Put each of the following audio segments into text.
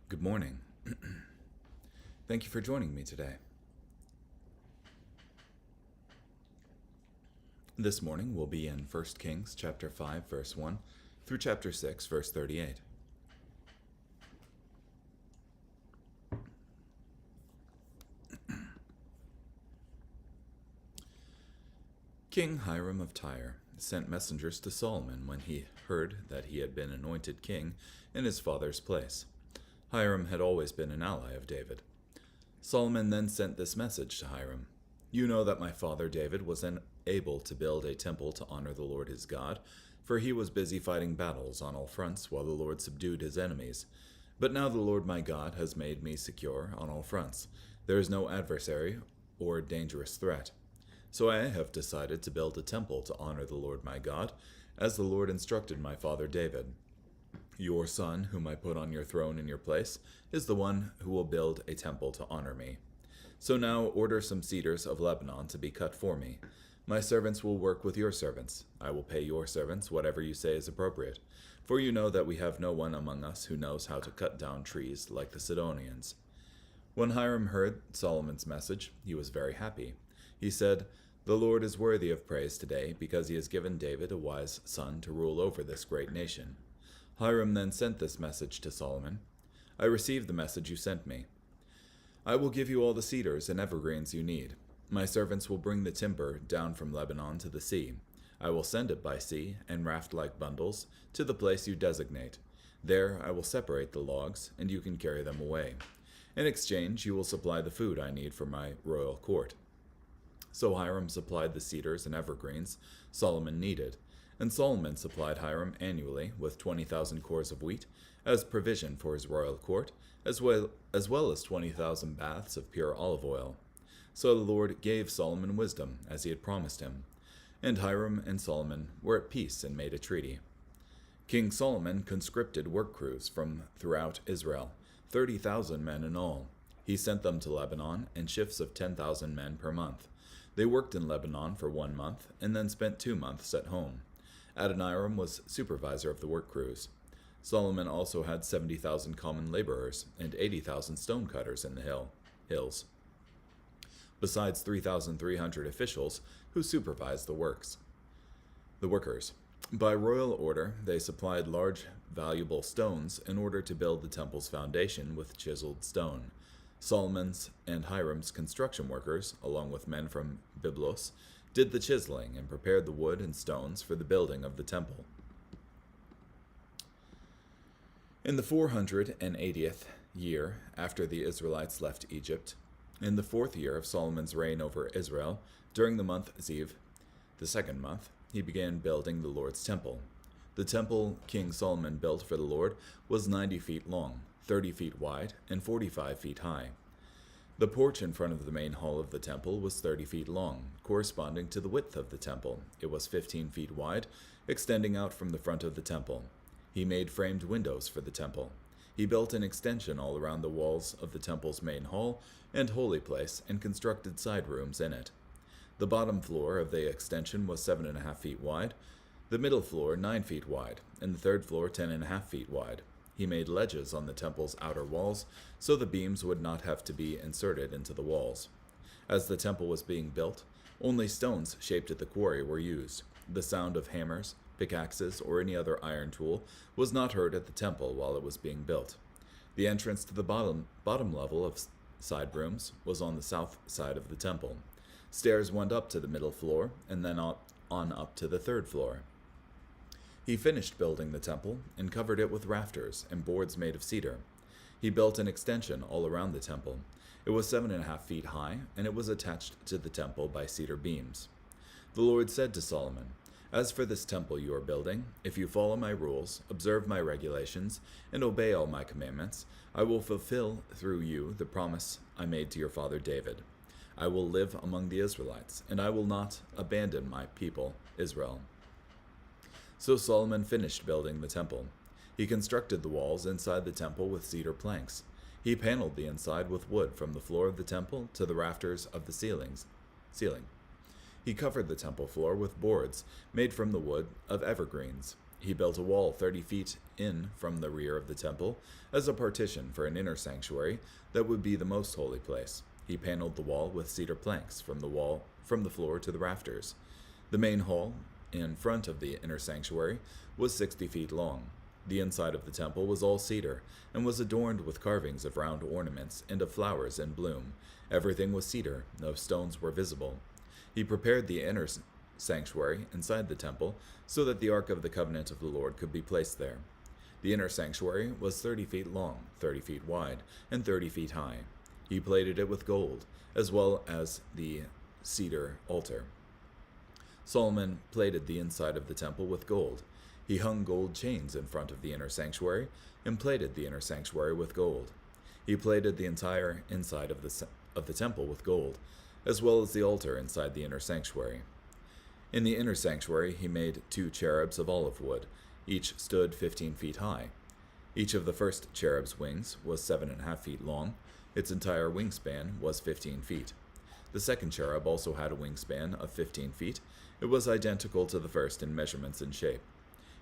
Good morning. Thank you for joining me today. This morning we'll be in 1 Kings chapter 5 verse 1 through chapter 6 verse 38. King Hiram of Tyre sent messengers to Solomon when he heard that he had been anointed king in his father's place. Hiram had always been an ally of David. Solomon then sent this message to Hiram. You know that my father David was unable to build a temple to honor the Lord his God, for he was busy fighting battles on all fronts while the Lord subdued his enemies. But now the Lord my God has made me secure on all fronts. There is no adversary or dangerous threat. So I have decided to build a temple to honor the Lord my God, as the Lord instructed my father David. Your son, whom I put on your throne in your place, is the one who will build a temple to honor me. So now order some cedars of Lebanon to be cut for me. My servants will work with your servants. I will pay your servants whatever you say is appropriate, for you know that we have no one among us who knows how to cut down trees like the Sidonians. When Hiram heard Solomon's message, he was very happy. He said, The Lord is worthy of praise today, because he has given David a wise son to rule over this great nation. Hiram then sent this message to Solomon. I received the message you sent me. I will give you all the cedars and evergreens you need. My servants will bring the timber down from Lebanon to the sea. I will send it by sea and raft-like bundles to the place you designate. There I will separate the logs, and you can carry them away. In exchange, you will supply the food I need for my royal court. So Hiram supplied the cedars and evergreens Solomon needed, and Solomon supplied Hiram annually with 20,000 cores of wheat as provision for his royal court, as well as 20,000 baths of pure olive oil. So the Lord gave Solomon wisdom, as he had promised him. And Hiram and Solomon were at peace and made a treaty. King Solomon conscripted work crews from throughout Israel, 30,000 men in all. He sent them to Lebanon in shifts of 10,000 men per month. They worked in Lebanon for 1 month, and then spent 2 months at home. Adoniram was supervisor of the work crews. Solomon also had 70,000 common laborers and 80,000 stonecutters in the hills, besides 3,300 officials who supervised the workers. By royal order, they supplied large, valuable stones in order to build the temple's foundation with chiseled stone. Solomon's and Hiram's construction workers, along with men from Byblos, did the chiseling and prepared the wood and stones for the building of the temple. In the 480th year after the Israelites left Egypt, in the 4th year of Solomon's reign over Israel, during the month Ziv, the 2nd month, he began building the Lord's temple. The temple King Solomon built for the Lord was 90 feet long, 30 feet wide, and 45 feet high. The porch in front of the main hall of the temple was 30 feet long, corresponding to the width of the temple. It was 15 feet wide, extending out from the front of the temple. He made framed windows for the temple. He built an extension all around the walls of the temple's main hall and holy place and constructed side rooms in it. The bottom floor of the extension was 7.5 feet wide, the middle floor 9 feet wide, and the third floor 10.5 feet wide. He made ledges on the temple's outer walls, so the beams would not have to be inserted into the walls. As the temple was being built, only stones shaped at the quarry were used. The sound of hammers, pickaxes, or any other iron tool was not heard at the temple while it was being built. The entrance to the bottom level of side rooms was on the south side of the temple. Stairs went up to the middle floor, and then on up to the 3rd floor. He finished building the temple and covered it with rafters and boards made of cedar. He built an extension all around the temple. It was 7.5 feet high, and it was attached to the temple by cedar beams. The Lord said to Solomon, As for this temple you are building, if you follow my rules, observe my regulations, and obey all my commandments, I will fulfill through you the promise I made to your father David. I will live among the Israelites, and I will not abandon my people, Israel. So Solomon finished building the temple. He constructed the walls inside the temple with cedar planks. He paneled the inside with wood from the floor of the temple to the rafters of the ceiling. He covered the temple floor with boards made from the wood of evergreens. He built a wall 30 feet in from the rear of the temple as a partition for an inner sanctuary that would be the most holy place. He paneled the wall with cedar planks from the floor to the rafters. The main hall in front of the inner sanctuary was 60 feet long. The inside of the temple was all cedar and was adorned with carvings of round ornaments and of flowers in bloom. Everything was cedar, no stones were visible. He prepared the inner sanctuary inside the temple so that the Ark of the Covenant of the Lord could be placed there. The inner sanctuary was 30 feet long, 30 feet wide, and 30 feet high. He plated it with gold, as well as the cedar altar. Solomon plated the inside of the temple with gold. He hung gold chains in front of the inner sanctuary and plated the inner sanctuary with gold. He plated the entire inside of the temple with gold, as well as the altar inside the inner sanctuary. In the inner sanctuary, he made 2 cherubs of olive wood. Each stood 15 feet high. Each of the first cherub's wings was 7.5 feet long. Its entire wingspan was 15 feet. The second cherub also had a wingspan of 15 feet. It was identical to the first in measurements and shape.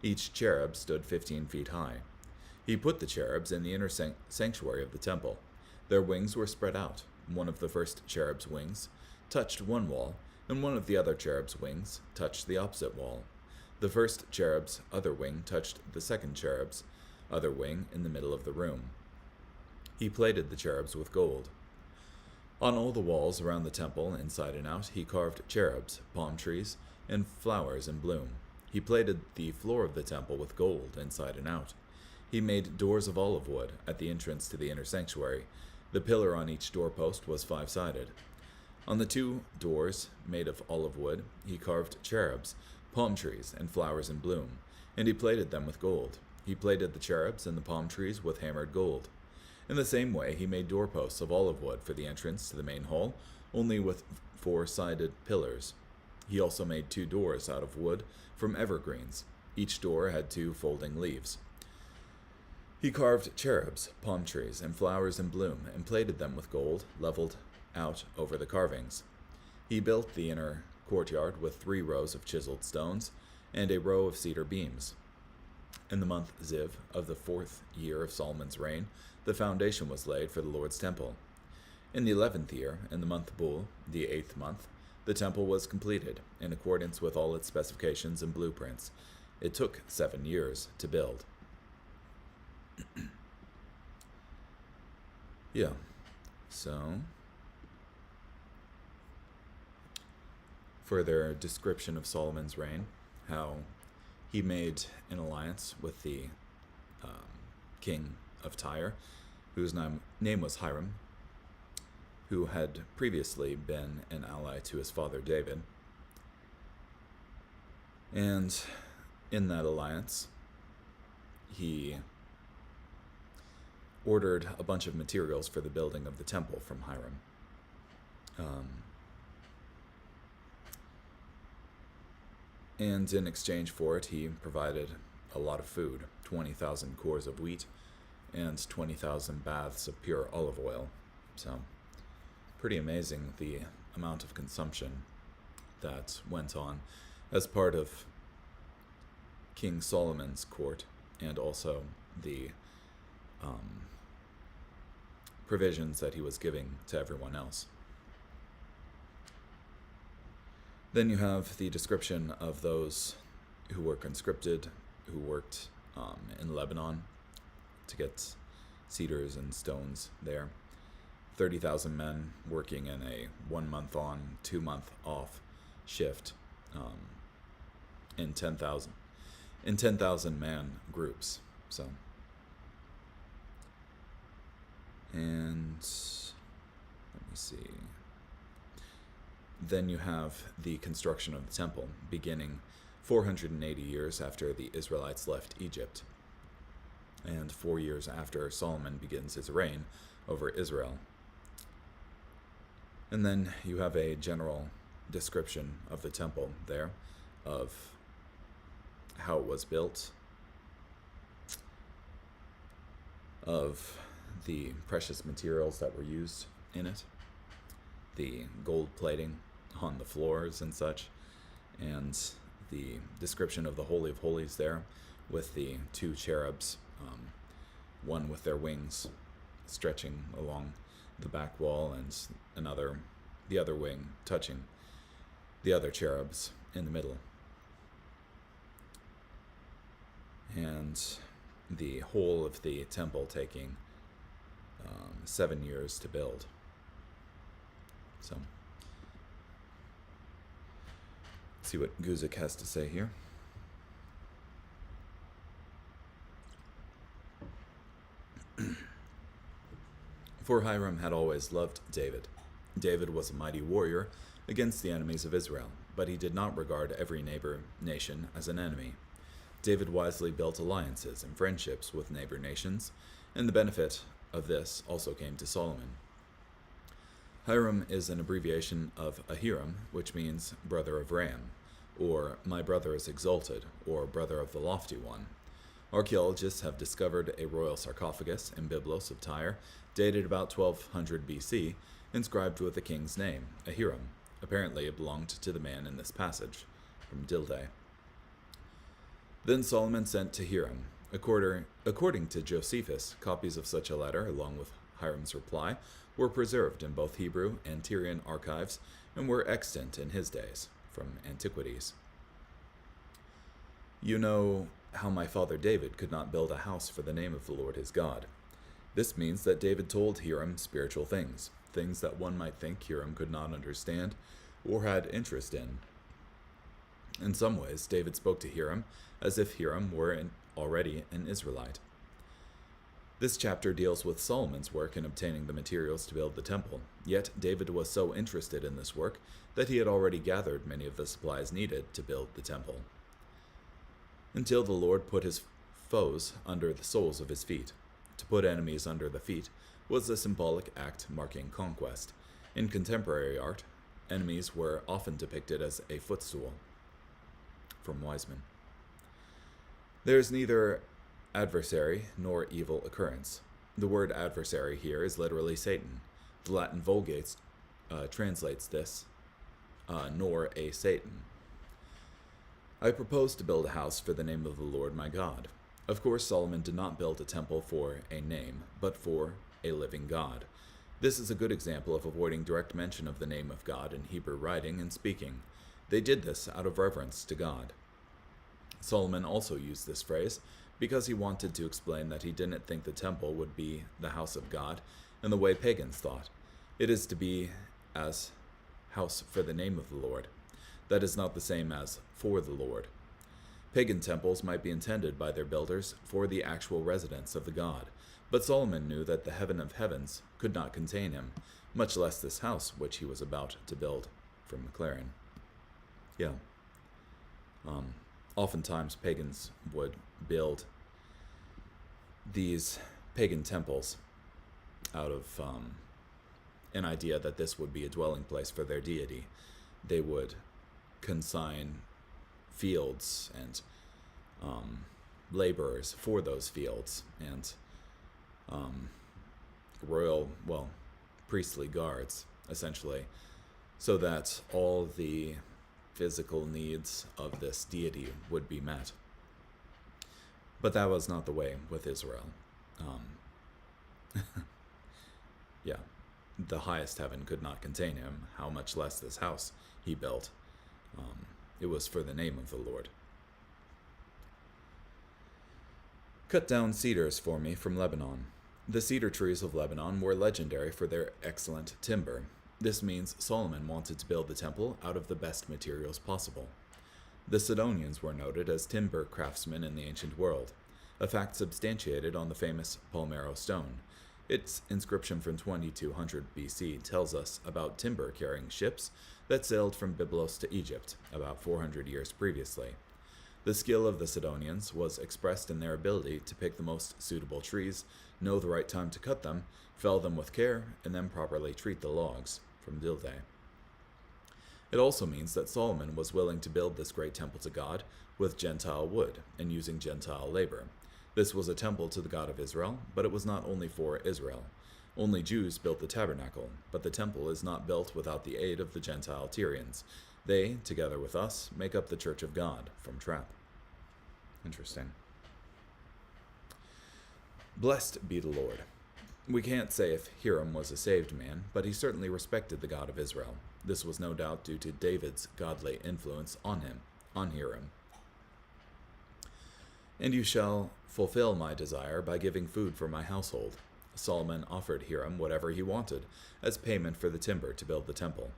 Each cherub stood 15 feet high. He put the cherubs in the inner sanctuary of the temple. Their wings were spread out. One of the first cherub's wings touched one wall, and one of the other cherub's wings touched the opposite wall. The first cherub's other wing touched the second cherub's other wing in the middle of the room. He plated the cherubs with gold. On all the walls around the temple, inside and out, he carved cherubs, palm trees, and flowers in bloom. He plated the floor of the temple with gold, inside and out. He made doors of olive wood at the entrance to the inner sanctuary. The pillar on each doorpost was 5-sided. On the 2 doors, made of olive wood, he carved cherubs, palm trees, and flowers in bloom, and he plated them with gold. He plated the cherubs and the palm trees with hammered gold. In the same way, he made doorposts of olive wood for the entrance to the main hall, only with 4-sided pillars. He also made 2 doors out of wood from evergreens. Each door had 2 folding leaves. He carved cherubs, palm trees, and flowers in bloom, and plated them with gold, leveled out over the carvings. He built the inner courtyard with 3 rows of chiseled stones and a row of cedar beams. In the month Ziv of the 4th year of Solomon's reign, the foundation was laid for the Lord's temple. In the 11th year, in the month Bul, the 8th month, the temple was completed, in accordance with all its specifications and blueprints. It took 7 years to build. So further description of Solomon's reign, how he made an alliance with the king of Tyre, whose name was Hiram, who had previously been an ally to his father David. And in that alliance, he ordered a bunch of materials for the building of the temple from Hiram. And in exchange for it, he provided a lot of food, 20,000 cores of wheat and 20,000 baths of pure olive oil. So, pretty amazing the amount of consumption that went on as part of King Solomon's court, and also the provisions that he was giving to everyone else. Then you have the description of those who were conscripted, who worked in Lebanon to get cedars and stones there. 30,000 men working in a 1 month on, 2 month off shift in 10,000 man groups. So, and let me see. Then you have the construction of the temple, beginning 480 years after the Israelites left Egypt, and 4 years after Solomon begins his reign over Israel. And then you have a general description of the temple there, of how it was built, of the precious materials that were used in it, the gold plating on the floors and such, and the description of the Holy of Holies there, with the two cherubs, one with their wings stretching along the back wall, and the other wing touching the other cherubs in the middle. And the whole of the temple taking 7 years to build. So, see what Guzik has to say here. For Hiram had always loved David. David was a mighty warrior against the enemies of Israel, but he did not regard every neighbor nation as an enemy. David wisely built alliances and friendships with neighbor nations, and the benefit of this also came to Solomon. Hiram is an abbreviation of Ahiram, which means brother of Ram, or my brother is exalted, or brother of the lofty one. Archaeologists have discovered a royal sarcophagus in Byblos of Tyre, dated about 1200 BC, inscribed with the king's name, Ahiram. Apparently it belonged to the man in this passage, from Dildé. Then Solomon sent to Hiram. According to Josephus, copies of such a letter, along with Hiram's reply, were preserved in both Hebrew and Tyrian archives and were extant in his days, from Antiquities. You know how my father David could not build a house for the name of the Lord his God. This means that David told Hiram spiritual things that one might think Hiram could not understand or had interest in. In some ways, David spoke to Hiram as if Hiram were already an Israelite. This chapter deals with Solomon's work in obtaining the materials to build the temple, yet David was so interested in this work that he had already gathered many of the supplies needed to build the temple. Until the Lord put his foes under the soles of his feet. To put enemies under the feet was a symbolic act marking conquest. In contemporary art, enemies were often depicted as a footstool. From Wiseman. There is neither adversary nor evil occurrence. The word adversary here is literally Satan. The Latin Vulgate translates this, nor a Satan. I propose to build a house for the name of the Lord my God. Of course, Solomon did not build a temple for a name, but for a living God. This is a good example of avoiding direct mention of the name of God in Hebrew writing and speaking. They did this out of reverence to God. Solomon also used this phrase because he wanted to explain that he didn't think the temple would be the house of God in the way pagans thought. It is to be as house for the name of the Lord. That is not the same as for the Lord. Pagan temples might be intended by their builders for the actual residence of the god, but Solomon knew that the heaven of heavens could not contain him, much less this house which he was about to build. From McLaren. Yeah. Oftentimes pagans would build these pagan temples out of an idea that this would be a dwelling place for their deity. They would consign fields and laborers for those fields, and priestly guards, essentially, so that all the physical needs of this deity would be met. But that was not the way with Israel. Yeah, the highest heaven could not contain him, how much less this house he built. It was for the name of the Lord. Cut down cedars for me from Lebanon. The cedar trees of Lebanon were legendary for their excellent timber. This means Solomon wanted to build the temple out of the best materials possible. The Sidonians were noted as timber craftsmen in the ancient world, a fact substantiated on the famous Palmero stone. Its inscription from 2200 BC tells us about timber-carrying ships that sailed from Byblos to Egypt about 400 years previously. The skill of the Sidonians was expressed in their ability to pick the most suitable trees, know the right time to cut them, fell them with care, and then properly treat the logs. From Dildé. It also means that Solomon was willing to build this great temple to God with Gentile wood and using Gentile labor. This was a temple to the God of Israel, but it was not only for Israel. Only Jews built the tabernacle, but the temple is not built without the aid of the Gentile Tyrians, They, together with us, make up the Church of God, from Trapp. Interesting. Blessed be the Lord. We can't say if Hiram was a saved man, but he certainly respected the God of Israel. This was no doubt due to David's godly influence on Hiram. And you shall fulfill my desire by giving food for my household. Solomon offered Hiram whatever he wanted as payment for the timber to build the temple.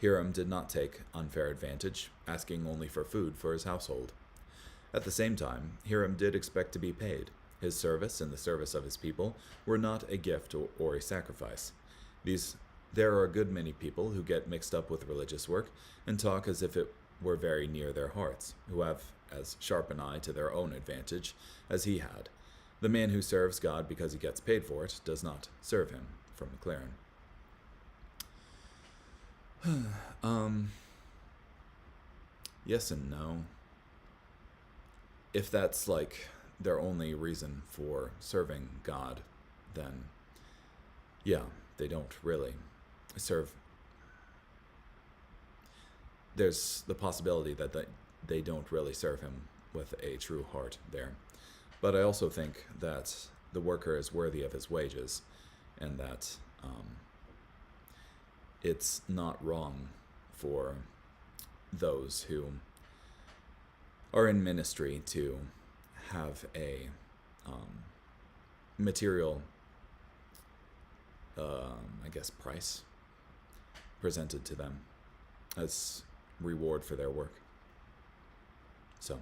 Hiram did not take unfair advantage, asking only for food for his household. At the same time, Hiram did expect to be paid. His service and the service of his people were not a gift or a sacrifice. There are a good many people who get mixed up with religious work and talk as if it were very near their hearts, who have as sharp an eye to their own advantage as he had. The man who serves God because he gets paid for it does not serve him. From McLaren. Yes and no. If that's like their only reason for serving God, then yeah, they don't really serve. There's the possibility that they don't really serve him with a true heart there. But I also think that the worker is worthy of his wages, and that it's not wrong for those who are in ministry to have a material, price presented to them as reward for their work. So,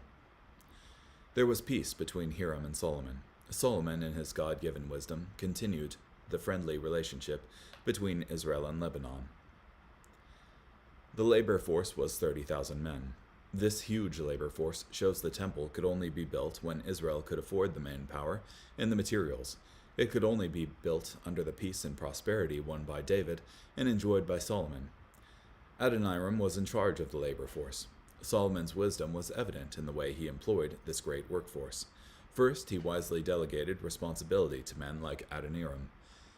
there was peace between Hiram and Solomon. Solomon, in his God-given wisdom, continued the friendly relationship between Israel and Lebanon. The labor force was 30,000 men. This huge labor force shows the temple could only be built when Israel could afford the manpower and the materials. It could only be built under the peace and prosperity won by David and enjoyed by Solomon. Adoniram was in charge of the labor force. Solomon's wisdom was evident in the way he employed this great workforce. First, he wisely delegated responsibility to men like Adoniram.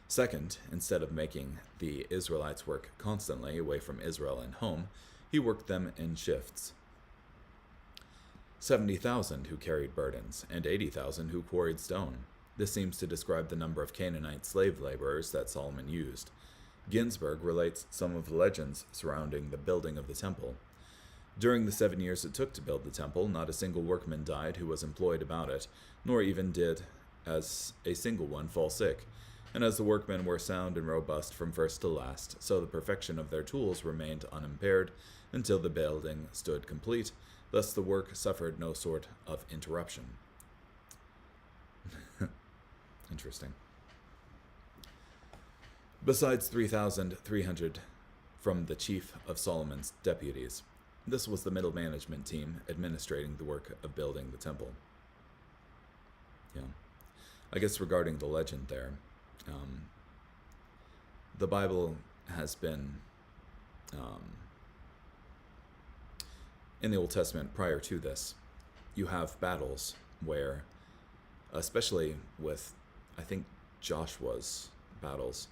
Second, instead of making the Israelites work constantly away from Israel and home, he worked them in shifts. 70,000 who carried burdens, and 80,000 who quarried stone. This seems to describe the number of Canaanite slave laborers that Solomon used. Ginsburg relates some of the legends surrounding the building of the temple. During the 7 years it took to build the temple, not a single workman died who was employed about it, nor even did as a single one fall sick. And as the workmen were sound and robust from first to last, so the perfection of their tools remained unimpaired until the building stood complete. Thus the work suffered no sort of interruption. Interesting. Besides 3,300 from the chief of Solomon's deputies. This was the middle management team administrating the work of building the temple. Yeah. I guess regarding the legend there, the Bible has been, in the Old Testament prior to this, you have battles where, especially with, I think, Joshua's battles,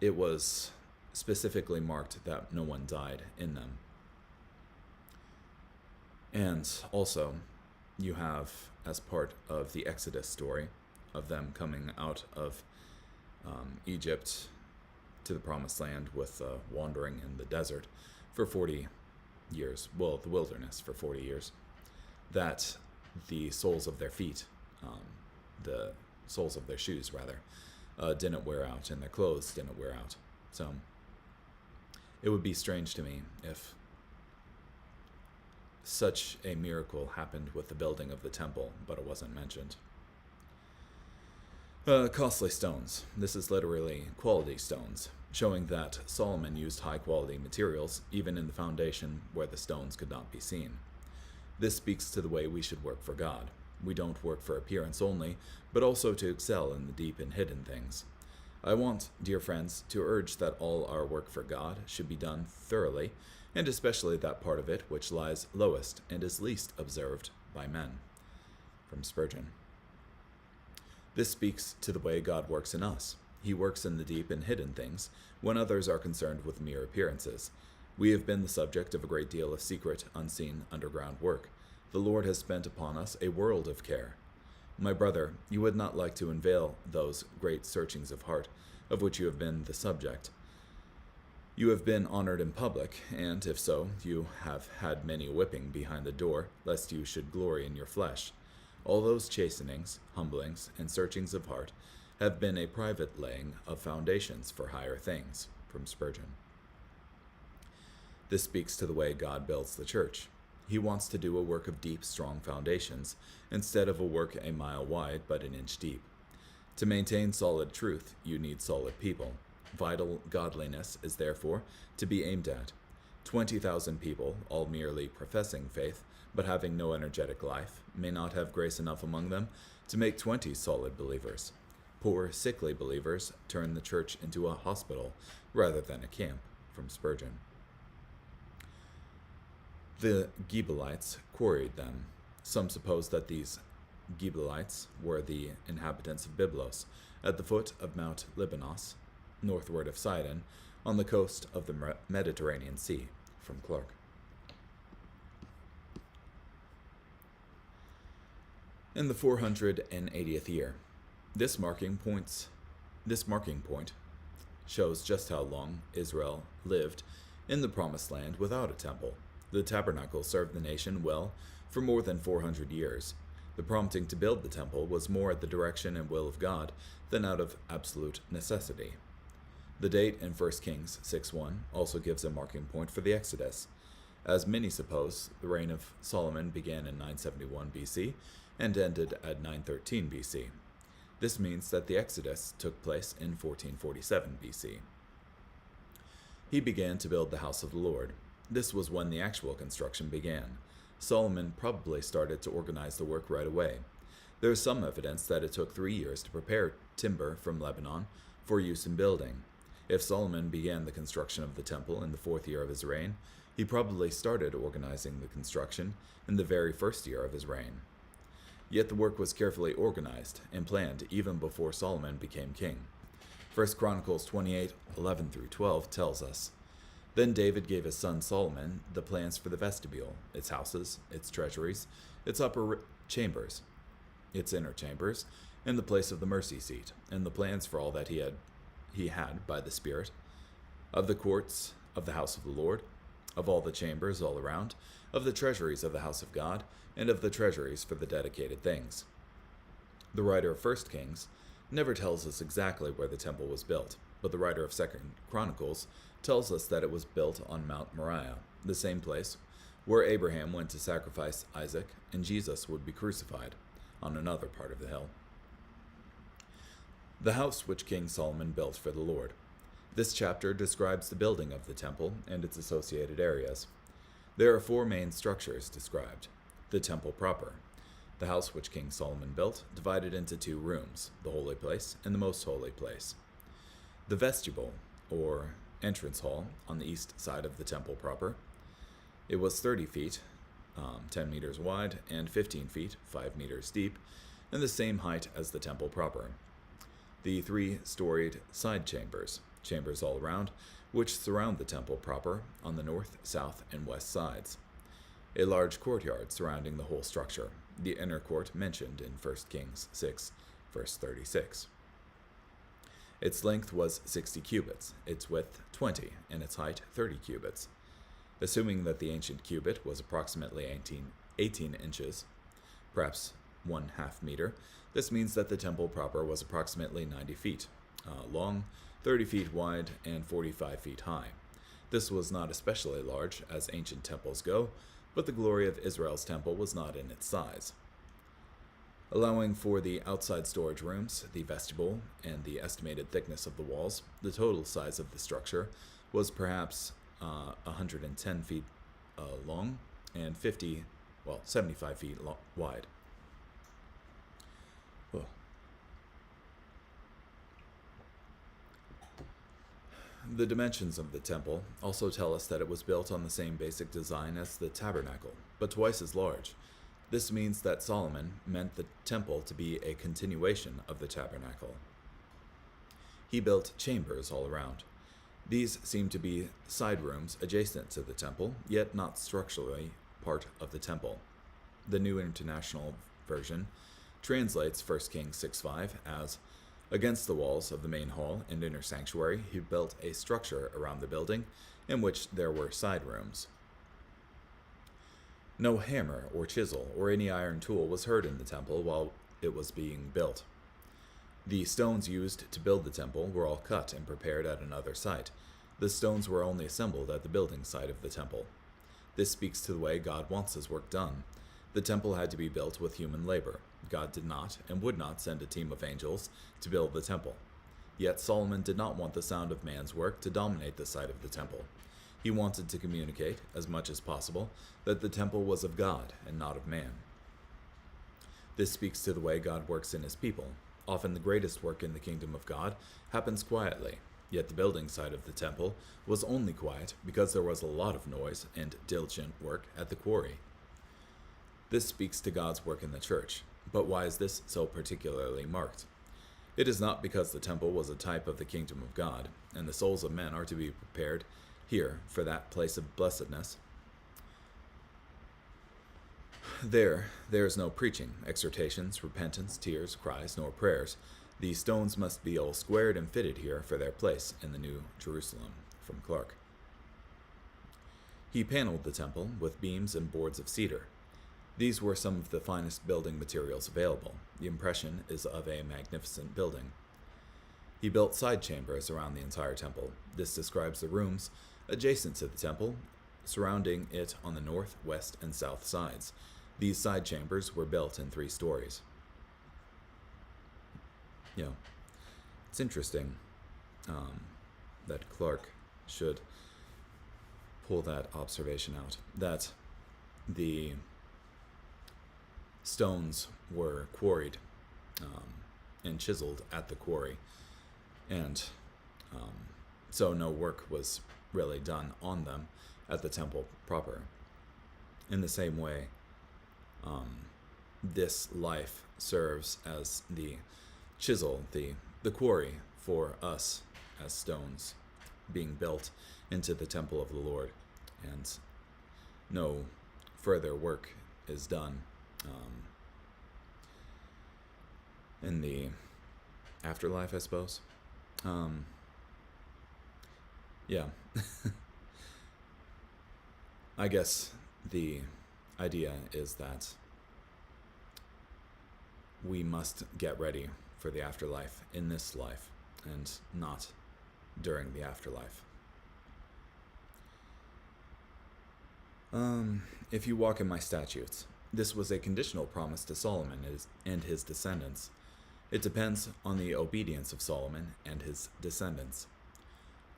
it was specifically marked that no one died in them. And also, you have, as part of the Exodus story, of them coming out of Egypt to the Promised Land with wandering in the desert for 40 years, well, the wilderness for 40 years, that the soles of their feet, the soles of their shoes, rather, didn't wear out, and their clothes didn't wear out. So, it would be strange to me if such a miracle happened with the building of the temple, but it wasn't mentioned. Costly stones. This is literally quality stones, showing that Solomon used high-quality materials, even in the foundation where the stones could not be seen. This speaks to the way we should work for God. We don't work for appearance only, but also to excel in the deep and hidden things. I want, dear friends, to urge that all our work for God should be done thoroughly, and especially that part of it which lies lowest and is least observed by men. From Spurgeon. This speaks to the way God works in us. He works in the deep and hidden things, when others are concerned with mere appearances. We have been the subject of a great deal of secret, unseen, underground work. The Lord has spent upon us a world of care. My brother, you would not like to unveil those great searchings of heart, of which you have been the subject. You have been honored in public, and, if so, you have had many a whipping behind the door, lest you should glory in your flesh. All those chastenings, humblings, and searchings of heart have been a private laying of foundations for higher things. From Spurgeon. This speaks to the way God builds the church. He wants to do a work of deep, strong foundations, instead of a work a mile wide but an inch deep. To maintain solid truth, you need solid people. Vital godliness is therefore to be aimed at. 20,000 people, all merely professing faith, but having no energetic life, may not have grace enough among them to make 20 solid believers. Poor, sickly believers turn the church into a hospital rather than a camp. From Spurgeon. The Gibeonites quarried them. Some suppose that these Gibeonites were the inhabitants of Byblos, at the foot of Mount Libanos, northward of Sidon, on the coast of the Mediterranean Sea. From Clark. In the 480th year, this marking point shows just how long Israel lived in the Promised Land without a temple. The tabernacle served the nation well for more than 400 years. The prompting to build the temple was more at the direction and will of God than out of absolute necessity. The date in 1 Kings 6:1 also gives a marking point for the Exodus. As many suppose, the reign of Solomon began in 971 BC and ended at 913 BC. This means that the Exodus took place in 1447 BC. He began to build the house of the Lord. This was when the actual construction began. Solomon probably started to organize the work right away. There is some evidence that it took 3 years to prepare timber from Lebanon for use in building. If Solomon began the construction of the temple in the 4th year of his reign, he probably started organizing the construction in the very 1st year of his reign. Yet the work was carefully organized and planned even before Solomon became king. 1 Chronicles 28:11-12 tells us, Then David gave his son Solomon the plans for the vestibule, its houses, its treasuries, its upper chambers, its inner chambers, and the place of the mercy seat, and the plans for all that he had by the Spirit, of the courts of the house of the Lord, of all the chambers all around, of the treasuries of the house of God, and of the treasuries for the dedicated things. The writer of 1 Kings never tells us exactly where the temple was built, but the writer of 2 Chronicles tells us that it was built on Mount Moriah, the same place where Abraham went to sacrifice Isaac and Jesus would be crucified, on another part of the hill. The house which King Solomon built for the Lord. This chapter describes the building of the temple and its associated areas. There are 4 main structures described. The temple proper, the house which King Solomon built, divided into 2 rooms, the holy place and the most holy place. The vestibule, or entrance hall, on the east side of the temple proper. It was 30 feet, 10 meters wide, and 15 feet, 5 meters deep, and the same height as the temple proper. The 3-storied side chambers all around, which surround the temple proper on the north, south, and west sides. A large courtyard surrounding the whole structure, the inner court mentioned in 1 Kings 6, verse 36. Its length was 60 cubits, its width 20, and its height 30 cubits. Assuming that the ancient cubit was approximately 18 inches, perhaps 1/2 meter, this means that the temple proper was approximately 90 feet long, 30 feet wide, and 45 feet high. This was not especially large, as ancient temples go, but the glory of Israel's temple was not in its size. Allowing for the outside storage rooms, the vestibule, and the estimated thickness of the walls, the total size of the structure was perhaps 110 feet long and 75 feet wide. Whoa. The dimensions of the temple also tell us that it was built on the same basic design as the tabernacle, but twice as large. This means that Solomon meant the temple to be a continuation of the tabernacle. he built chambers all around. These seem to be side rooms adjacent to the temple, yet not structurally part of the temple. The New International Version translates 1 Kings 6:5 as, "Against the walls of the main hall and inner sanctuary, he built a structure around the building in which there were side rooms." No hammer or chisel or any iron tool was heard in the temple while it was being built. The stones used to build the temple were all cut and prepared at another site. The stones were only assembled at the building site of the temple. This speaks to the way God wants his work done. The temple had to be built with human labor. God did not and would not send a team of angels to build the temple. Yet Solomon did not want the sound of man's work to dominate the site of the temple. He wanted to communicate, as much as possible, that the temple was of God and not of man. This speaks to the way God works in his people. Often the greatest work in the kingdom of God happens quietly, yet the building site of the temple was only quiet because there was a lot of noise and diligent work at the quarry. This speaks to God's work in the church. But why is this so particularly marked? It is not because the temple was a type of the kingdom of God, and the souls of men are to be prepared here for that place of blessedness. There is no preaching, exhortations, repentance, tears, cries, nor prayers. These stones must be all squared and fitted here for their place in the New Jerusalem. From Clark. He paneled the temple with beams and boards of cedar. These were some of the finest building materials available. The impression is of a magnificent building. He built side chambers around the entire temple. This describes the rooms adjacent to the temple, surrounding it on the north, west, and south sides. These side chambers were built in 3 stories. It's interesting that Clark should pull that observation out, that the stones were quarried and chiseled at the quarry, and so no work was really done on them at the temple proper. In the same way, this life serves as the chisel, the quarry for us as stones being built into the temple of the Lord, and no further work is done in the afterlife, I suppose. I guess the idea is that we must get ready for the afterlife in this life and not during the afterlife. If you walk in my statutes. This was a conditional promise to Solomon and his descendants. It depends on the obedience of Solomon and his descendants.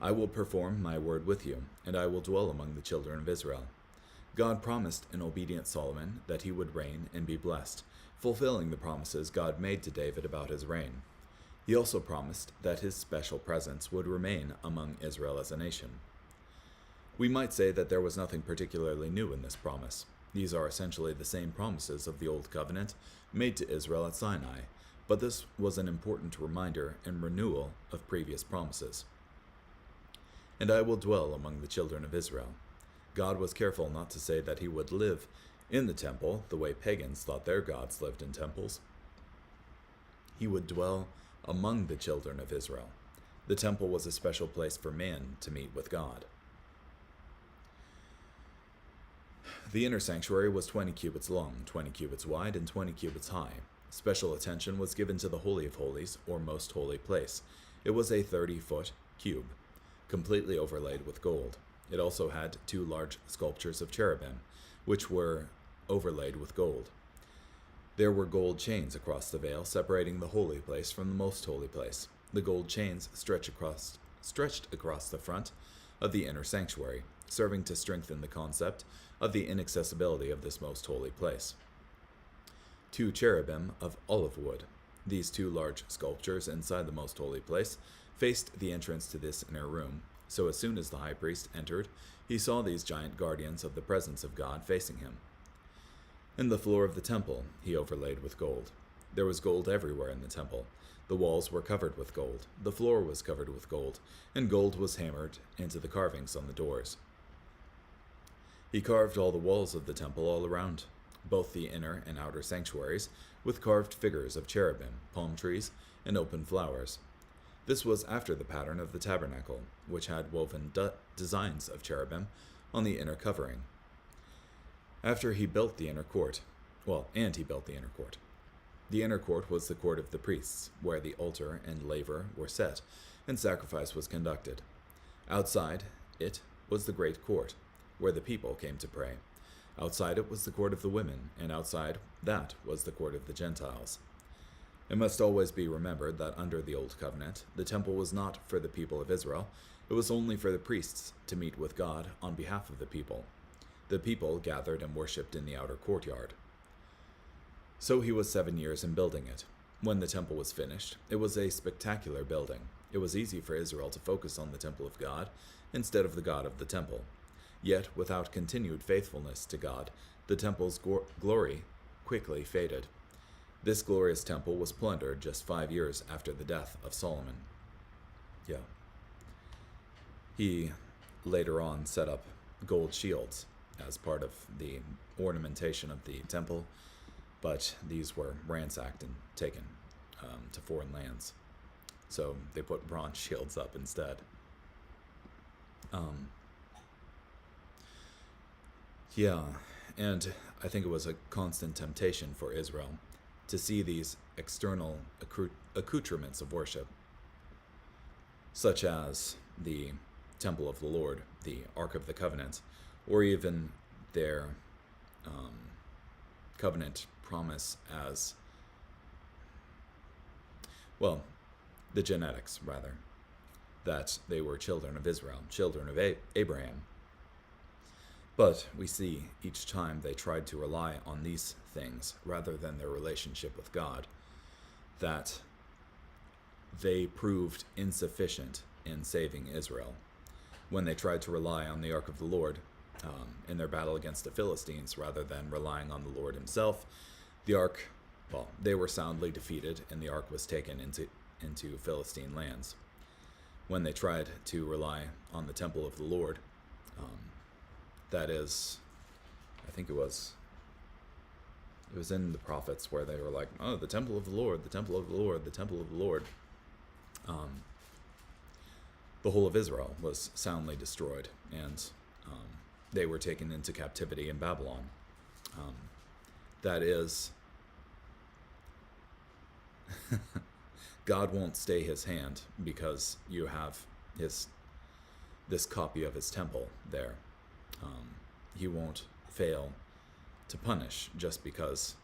I will perform my word with you, and I will dwell among the children of Israel. God promised an obedient Solomon that he would reign and be blessed, fulfilling the promises God made to David about his reign. He also promised that his special presence would remain among Israel as a nation. We might say that there was nothing particularly new in this promise. These are essentially the same promises of the Old Covenant made to Israel at Sinai, but this was an important reminder and renewal of previous promises. And I will dwell among the children of Israel. God was careful not to say that he would live in the temple the way pagans thought their gods lived in temples. He would dwell among the children of Israel. The temple was a special place for man to meet with God. The inner sanctuary was 20 cubits long, 20 cubits wide, and 20 cubits high. Special attention was given to the Holy of Holies, or Most Holy Place. It was a 30-foot cube, completely overlaid with gold. It also had 2 large sculptures of cherubim, which were overlaid with gold. There were gold chains across the veil, separating the holy place from the most holy place. The gold chains stretched across the front of the inner sanctuary, serving to strengthen the concept of the inaccessibility of this most holy place. 2 cherubim of olive wood. These 2 large sculptures inside the most holy place faced the entrance to this inner room, so as soon as the high priest entered, he saw these giant guardians of the presence of God facing him. And the floor of the temple he overlaid with gold. There was gold everywhere in the temple. The walls were covered with gold, the floor was covered with gold, and gold was hammered into the carvings on the doors. He carved all the walls of the temple all around, both the inner and outer sanctuaries, with carved figures of cherubim, palm trees, and open flowers. This was after the pattern of the tabernacle, which had woven designs of cherubim on the inner covering. After he built the inner court, he built the inner court. The inner court was the court of the priests, where the altar and laver were set, and sacrifice was conducted. Outside it was the great court, where the people came to pray. Outside it was the court of the women, and outside that was the court of the Gentiles. It must always be remembered that under the Old Covenant, the temple was not for the people of Israel, it was only for the priests to meet with God on behalf of the people. The people gathered and worshipped in the outer courtyard. So he was 7 years in building it. When the temple was finished, it was a spectacular building. It was easy for Israel to focus on the temple of God instead of the God of the temple. Yet, without continued faithfulness to God, the temple's glory quickly faded. This glorious temple was plundered just 5 years after the death of Solomon. He later on set up gold shields as part of the ornamentation of the temple, but these were ransacked and taken to foreign lands. So they put bronze shields up instead. And I think it was a constant temptation for Israel to see these external accoutrements of worship, such as the temple of the Lord, the Ark of the Covenant, or even their covenant promise as, the genetics, rather, that they were children of Israel, children of Abraham. But we see each time they tried to rely on these things rather than their relationship with God, that they proved insufficient in saving Israel. When they tried to rely on the Ark of the Lord in their battle against the Philistines rather than relying on the Lord himself, the Ark, they were soundly defeated and the Ark was taken into Philistine lands. When they tried to rely on the temple of the Lord, that is, I think it was in the prophets where they were like, oh, the temple of the Lord, the temple of the Lord, the temple of the Lord. The whole of Israel was soundly destroyed, and they were taken into captivity in Babylon. That is, God won't stay his hand because you have this copy of his temple there. He won't fail to punish just because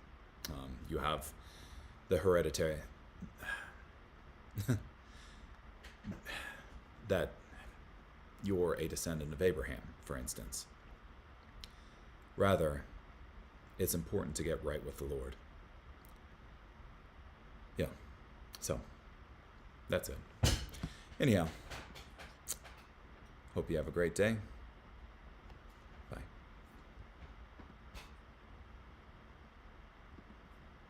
you have the hereditary that you're a descendant of Abraham, for instance. Rather, it's important to get right with the Lord. So that's it. Anyhow, hope you have a great day.